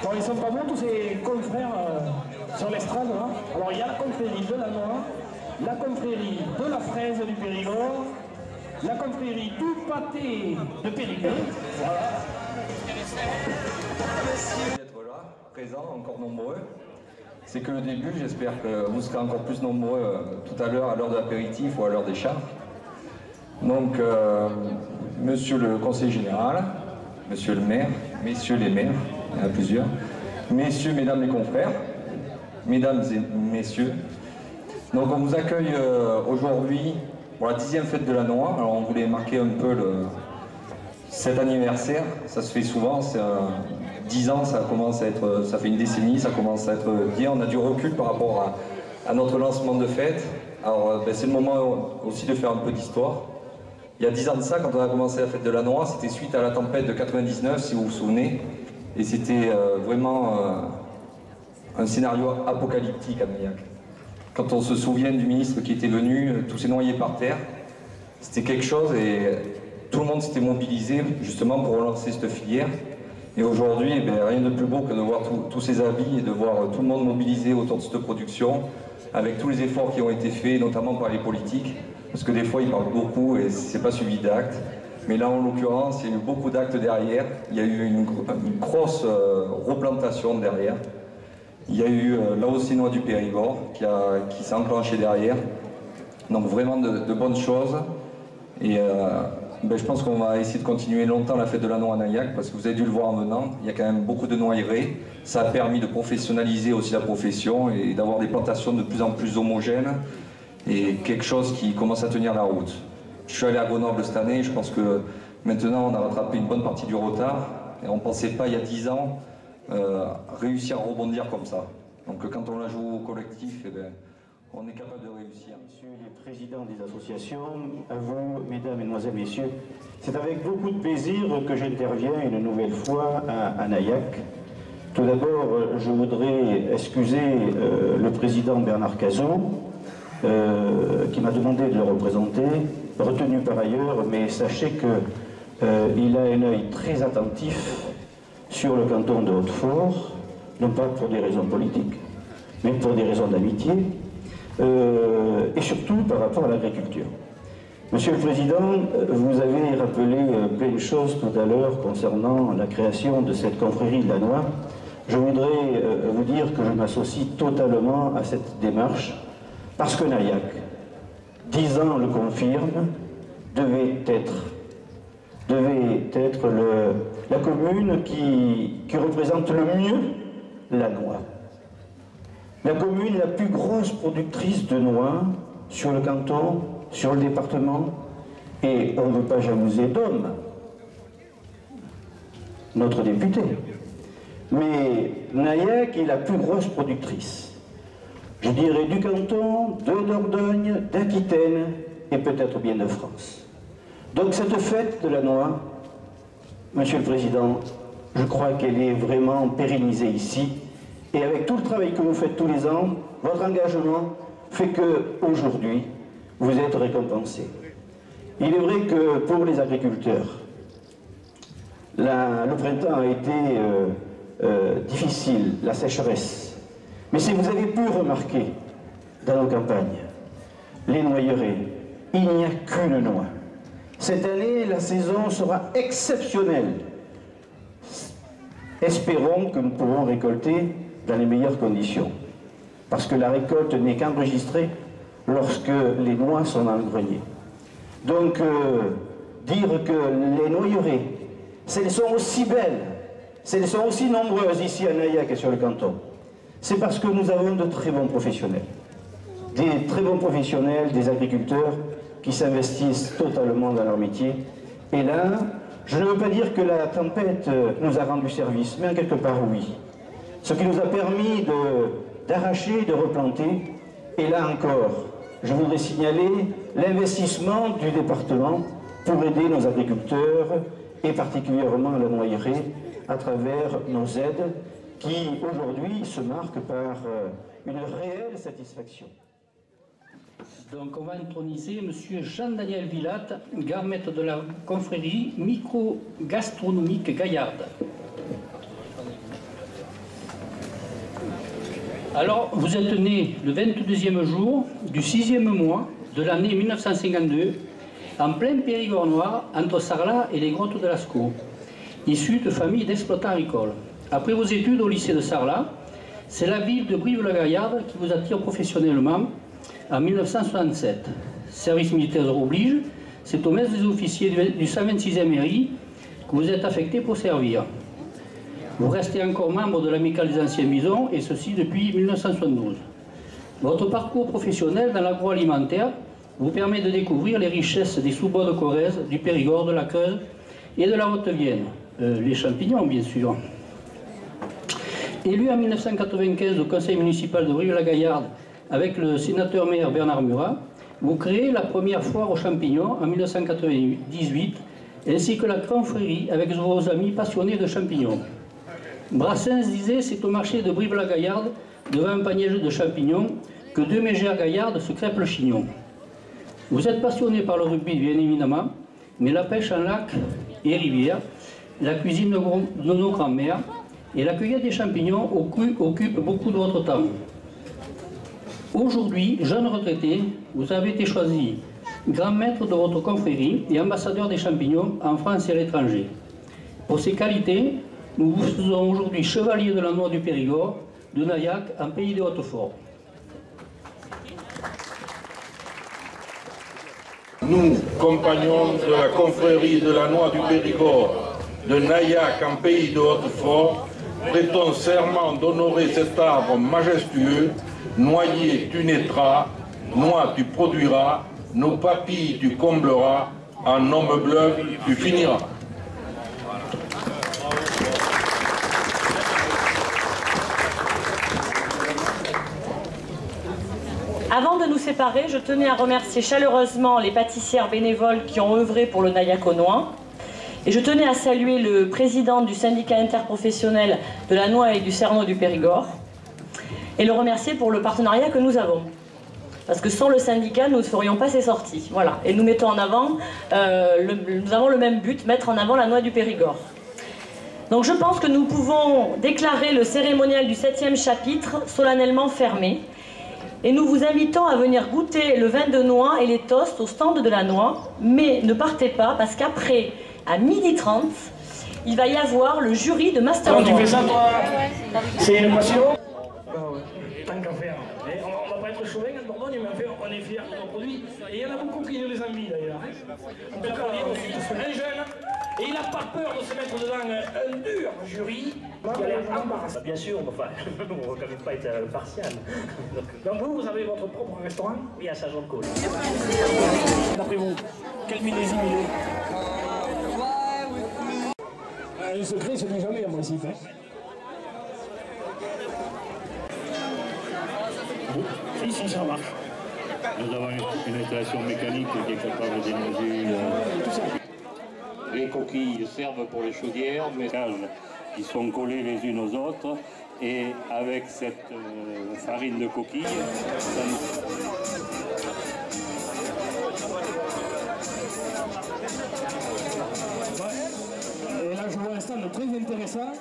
Bon, ils sont pas bons tous ces confrères sur l'estrade. Hein. Alors il y a la confrérie de la noix, la confrérie de la fraise du Périgord, la confrérie du pâté de Périgueux. Voilà. D'être là, présents, encore nombreux. C'est que le début, j'espère que vous serez encore plus nombreux tout à l'heure, à l'heure de l'apéritif ou à l'heure des chars. Donc, monsieur le conseiller général, monsieur le maire, messieurs les maires, il y en a plusieurs, messieurs, mesdames les confrères, mesdames et messieurs. Donc on vous accueille aujourd'hui pour la 10e fête de la noix. Alors on voulait marquer un peu cet anniversaire, ça se fait souvent, 10 ans, ça commence à être, ça fait une décennie, ça commence à être bien. On a du recul par rapport à notre lancement de fête. Alors c'est le moment aussi de faire un peu d'histoire. Il y a 10 ans de ça, quand on a commencé la fête de la noix, c'était suite à la tempête de 99, si vous vous souvenez. Et c'était vraiment un scénario apocalyptique à Naillac. Quand on se souvient du ministre qui était venu, tous ces noyés par terre, c'était quelque chose et tout le monde s'était mobilisé justement pour relancer cette filière. Et aujourd'hui, rien de plus beau que de voir tous ces habits et de voir tout le monde mobilisé autour de cette production, avec tous les efforts qui ont été faits, notamment par les politiques. Parce que des fois, ils parlent beaucoup et c'est pas suivi d'actes. Mais là, en l'occurrence, il y a eu beaucoup d'actes derrière. Il y a eu une grosse replantation derrière. Il y a eu la hausse des noix du Périgord qui s'est enclenchée derrière. Donc vraiment de bonnes choses. Et je pense qu'on va essayer de continuer longtemps la fête de la noix à Naillac parce que vous avez dû le voir en venant. Il y a quand même beaucoup de noyeraies. Ça a permis de professionnaliser aussi la profession et d'avoir des plantations de plus en plus homogènes. Et quelque chose qui commence à tenir la route. Je suis allé à Grenoble cette année, je pense que maintenant on a rattrapé une bonne partie du retard et on ne pensait pas il y a 10 ans réussir à rebondir comme ça. Donc quand on la joue au collectif, on est capable de réussir. Messieurs les présidents des associations, à vous, mesdames, mesdemoiselles, messieurs, c'est avec beaucoup de plaisir que j'interviens une nouvelle fois à Naillac. Tout d'abord, je voudrais excuser le président Bernard Cazot, qui m'a demandé de le représenter, retenu par ailleurs, mais sachez qu'il a un œil très attentif sur le canton de Hautefort, non pas pour des raisons politiques, mais pour des raisons d'amitié, et surtout par rapport à l'agriculture. Monsieur le Président, vous avez rappelé plein de choses tout à l'heure concernant la création de cette confrérie de la noix. Je voudrais vous dire que je m'associe totalement à cette démarche, parce que Naillac, 10 ans le confirme, devait être la commune qui représente le mieux la noix. La commune la plus grosse productrice de noix sur le canton, sur le département, et on ne veut pas jalouser d'homme, notre député. Mais Naillac est la plus grosse productrice. Je dirais du canton, de Dordogne, d'Aquitaine et peut-être bien de France. Donc cette fête de la noix, Monsieur le Président, je crois qu'elle est vraiment pérennisée ici. Et avec tout le travail que vous faites tous les ans, votre engagement fait qu'aujourd'hui, vous êtes récompensé. Il est vrai que pour les agriculteurs, le printemps a été difficile, la sécheresse. Mais si vous avez pu remarquer dans nos campagnes, les noyeraies, il n'y a qu'une noix. Cette année, la saison sera exceptionnelle. Espérons que nous pourrons récolter dans les meilleures conditions. Parce que la récolte n'est qu'enregistrée lorsque les noix sont dans le grenier. Donc, dire que les noyeraies, elles sont aussi belles, elles sont aussi nombreuses ici à Naillac et sur le canton, c'est parce que nous avons de très bons professionnels. Des très bons professionnels, des agriculteurs qui s'investissent totalement dans leur métier. Et là, je ne veux pas dire que la tempête nous a rendu service, mais en quelque part oui. Ce qui nous a permis d'arracher, de replanter. Et là encore, je voudrais signaler l'investissement du département pour aider nos agriculteurs et particulièrement la noyeraies à travers nos aides qui aujourd'hui se marquent par une réelle satisfaction. Donc on va introniser M. Jean-Daniel Villatte, garmette de la confrérie micro-gastronomique Gaillarde. Alors, vous êtes né le 22e jour du 6e mois de l'année 1952, en plein Périgord noir, entre Sarlat et les grottes de Lascaux, issu de famille d'exploitants agricoles. Après vos études au lycée de Sarlat, c'est la ville de Brive-la-Gaillarde qui vous attire professionnellement en 1967. Service militaire oblige, c'est au mess des officiers du 126e RI que vous êtes affecté pour servir. Vous restez encore membre de l'Amicale des Anciens Bisons, et ceci depuis 1972. Votre parcours professionnel dans l'agroalimentaire vous permet de découvrir les richesses des sous-bois de Corrèze, du Périgord, de la Creuse et de la Haute-Vienne. Les champignons, bien sûr. Élu en 1995 au conseil municipal de Brive-la-Gaillarde avec le sénateur-maire Bernard Murat, vous créez la première foire aux champignons en 1998, ainsi que la confrérie avec vos amis passionnés de champignons. Brassens disait: c'est au marché de Brive-la-Gaillarde, devant un panier de champignons, que deux mégères gaillardes se crêpent le chignon. Vous êtes passionné par le rugby, bien évidemment, mais la pêche en lac et rivière, la cuisine de nos grands-mères et la cueillette des champignons occupent beaucoup de votre temps. Aujourd'hui, jeune retraité, vous avez été choisi grand maître de votre confrérie et ambassadeur des champignons en France et à l'étranger. Pour ces qualités, nous vous faisons aujourd'hui chevalier de la noix du Périgord, de Nayac, en pays de Hautefort. Nous, compagnons de la confrérie de la noix du Périgord, de Nayac, en pays de Hautefort, prêtons serment d'honorer cet arbre majestueux. Noyer, tu naîtras, noix, tu produiras, nos papilles, tu combleras, en homme bleu, tu finiras. Avant de nous séparer, je tenais à remercier chaleureusement les pâtissières bénévoles qui ont œuvré pour le Nayac aux noix. Et je tenais à saluer le président du syndicat interprofessionnel de la noix et du cerneau du Périgord et le remercier pour le partenariat que nous avons. Parce que sans le syndicat, nous ne ferions pas ces sorties. Voilà. Et nous mettons en avant, nous avons le même but, mettre en avant la noix du Périgord. Donc je pense que nous pouvons déclarer le cérémonial du 7e chapitre solennellement fermé. Et nous vous invitons à venir goûter le vin de noix et les toasts au stand de la noix. Mais ne partez pas, parce qu'après, à 12h30, il va y avoir le jury de Master Noix. Tu fais ça, toi? C'est une passion? Tant qu'à faire. On va pas être chauvin en Dordogne, mais en fait, on est fiers de nos produits. Et il y en a beaucoup qui nous les envient d'ailleurs. On est un jeune, et il n'a pas peur de se mettre devant un dur jury qui a l'air embarrassé. Bien sûr, enfin, on ne va quand même pas être partial. Donc vous avez votre propre restaurant? Oui, à Saint-Jean-de-Côte. D'après vous, quel millésime il est? Le secret, c'est jamais en principe. Si, ça marche. Nous avons une installation mécanique qui est capable d'énergie. Les coquilles servent pour les chaudières, mais qui sont collées les unes aux autres. Et avec cette farine de coquille, Et là, je vois un stand très intéressant.